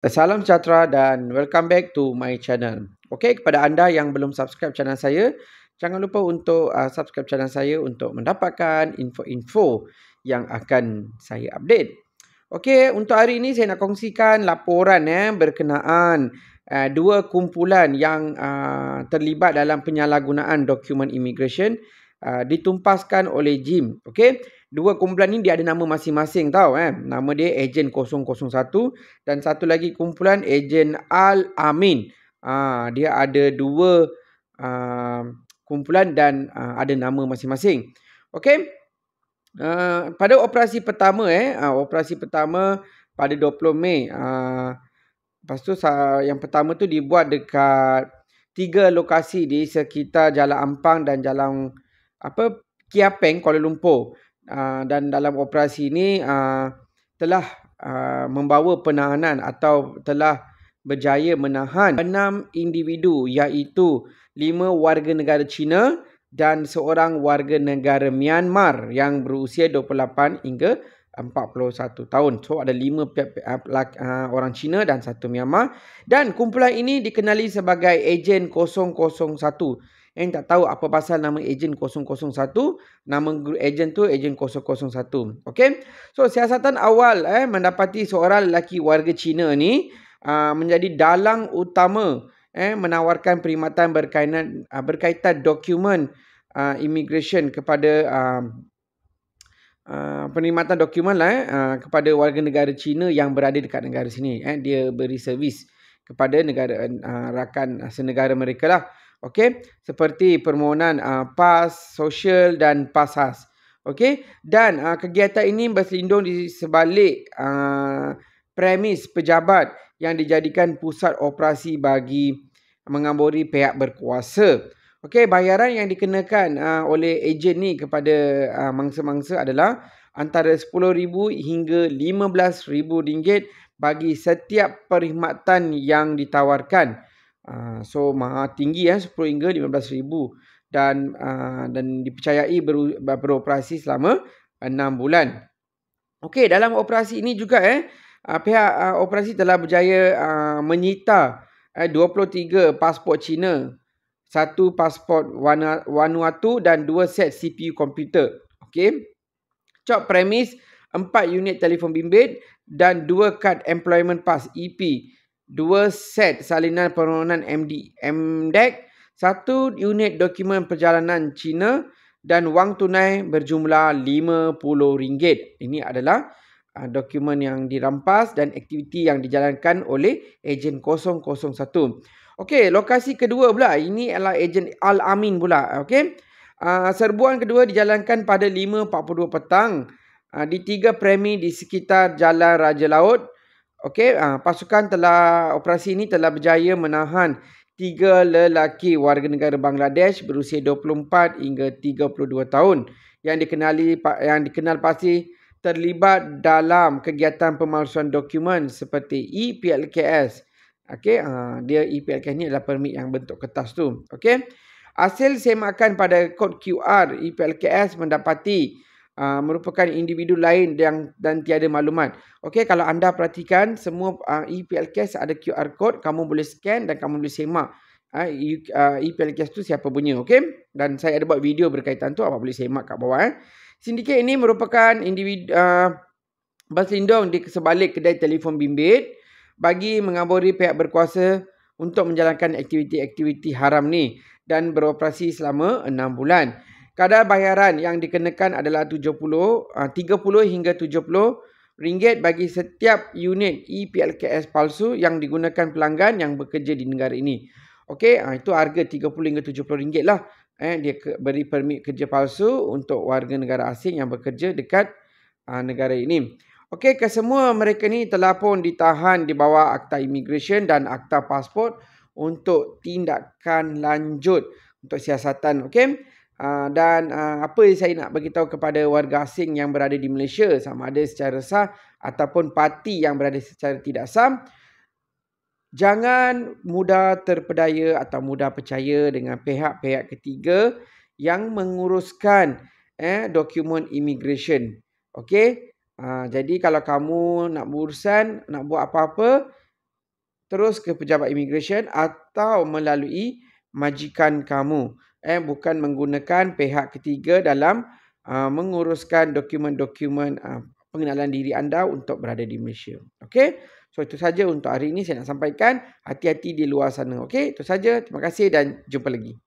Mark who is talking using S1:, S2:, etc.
S1: Salam sejahtera dan welcome back to my channel. Okey, kepada anda yang belum subscribe channel saya, jangan lupa untuk subscribe channel saya untuk mendapatkan info-info yang akan saya update. Okey, untuk hari ini saya nak kongsikan laporan berkenaan dua kumpulan yang terlibat dalam penyalahgunaan dokumen immigration ditumpaskan oleh JIM. Okey, dua kumpulan ni dia ada nama masing-masing tau. Nama dia Ejen 001 dan satu lagi kumpulan Ejen Al-Amin. Dia ada dua kumpulan dan ada nama masing-masing. Okey. Pada operasi pertama pada 20 Mei. Lepas tu yang pertama tu dibuat dekat 3 lokasi di sekitar Jalan Ampang dan Jalan Kiapeng, Kuala Lumpur. Dan dalam operasi ini telah membawa penahanan atau telah berjaya menahan 6 individu iaitu 5 warga negara Cina dan seorang warga negara Myanmar yang berusia 28 hingga 41 tahun. So ada 5 orang Cina dan 1 Myanmar. Dan kumpulan ini dikenali sebagai Ejen 001. Yang tak tahu apa pasal nama Ejen 001. Nama ejen tu Ejen 001. Okey. So siasatan awal mendapati seorang lelaki warga Cina ni menjadi dalang utama menawarkan perkhidmatan berkaitan dokumen immigration kepada perkhidmatan dokumen kepada warga negara Cina yang berada dekat negara sini. Dia beri servis kepada negara rakan senegara mereka lah. Okey, seperti permohonan PAS sosial dan PASAS. Okey, dan kegiatan ini berselindung di sebalik premis pejabat yang dijadikan pusat operasi bagi mengamburi pihak berkuasa. Okey, bayaran yang dikenakan oleh ejen ni kepada mangsa-mangsa adalah antara RM10,000 hingga RM15,000 bagi setiap perkhidmatan yang ditawarkan. So mahal tinggi 10 hingga 15,000 dan dipercayai beroperasi selama 6 bulan. Okey, dalam operasi ini juga pihak operasi telah berjaya menyita 23 pasport Cina, 1 pasport Vanuatu dan 2 set CPU komputer. Okey. Cop premis 4 unit telefon bimbit dan 2 kad employment pass EP, 2 set salinan permohonan MDEC, 1 unit dokumen perjalanan Cina dan wang tunai berjumlah RM50. Ini adalah dokumen yang dirampas dan aktiviti yang dijalankan oleh Ejen 001. Okey, lokasi kedua pula, ini adalah Ejen Al-Amin pula. Okey. Serbuan kedua dijalankan pada 5.42 petang di 3 premi di sekitar Jalan Raja Laut. Okey, pasukan operasi ini telah berjaya menahan 3 lelaki warga negara Bangladesh berusia 24 hingga 32 tahun yang dikenal pasti terlibat dalam kegiatan pemalsuan dokumen seperti EPLKS. Okey, dia EPLKS ni adalah permit yang bentuk kertas tu. Okey. Hasil semakan pada kod QR EPLKS mendapati merupakan individu lain dan tiada maklumat. Okey, kalau anda perhatikan semua EPLKS ada QR code, kamu boleh scan dan kamu boleh semak EPLKS tu siapa punya. Okey, dan saya ada buat video berkaitan tu, awak boleh semak kat bawah. Sindiket ini merupakan individu berselindung di sebalik kedai telefon bimbit bagi mengamburi pihak berkuasa untuk menjalankan aktiviti-aktiviti haram ni dan beroperasi selama 6 bulan. Kadar bayaran yang dikenakan adalah 30 hingga 70 ringgit bagi setiap unit EPLKS palsu yang digunakan pelanggan yang bekerja di negara ini. Okey, itu harga 30 hingga 70 ringgit lah. Dia beri permit kerja palsu untuk warga negara asing yang bekerja dekat negara ini. Okey, kesemua mereka ni telah pun ditahan di bawah Akta Immigration dan Akta Pasport untuk tindakan lanjut untuk siasatan. Okey. Dan apa yang saya nak beritahu kepada warga asing yang berada di Malaysia, sama ada secara sah ataupun parti yang berada secara tidak sah, jangan mudah terpedaya atau mudah percaya dengan pihak-pihak ketiga yang menguruskan dokumen immigration. Okey. Jadi kalau kamu nak berurusan, nak buat apa-apa, terus ke pejabat immigration atau melalui majikan kamu. Bukan menggunakan pihak ketiga dalam menguruskan dokumen-dokumen pengenalan diri anda untuk berada di Malaysia. Okey? So itu saja untuk hari ini saya nak sampaikan. Hati-hati di luar sana. Okey? Itu saja. Terima kasih dan jumpa lagi.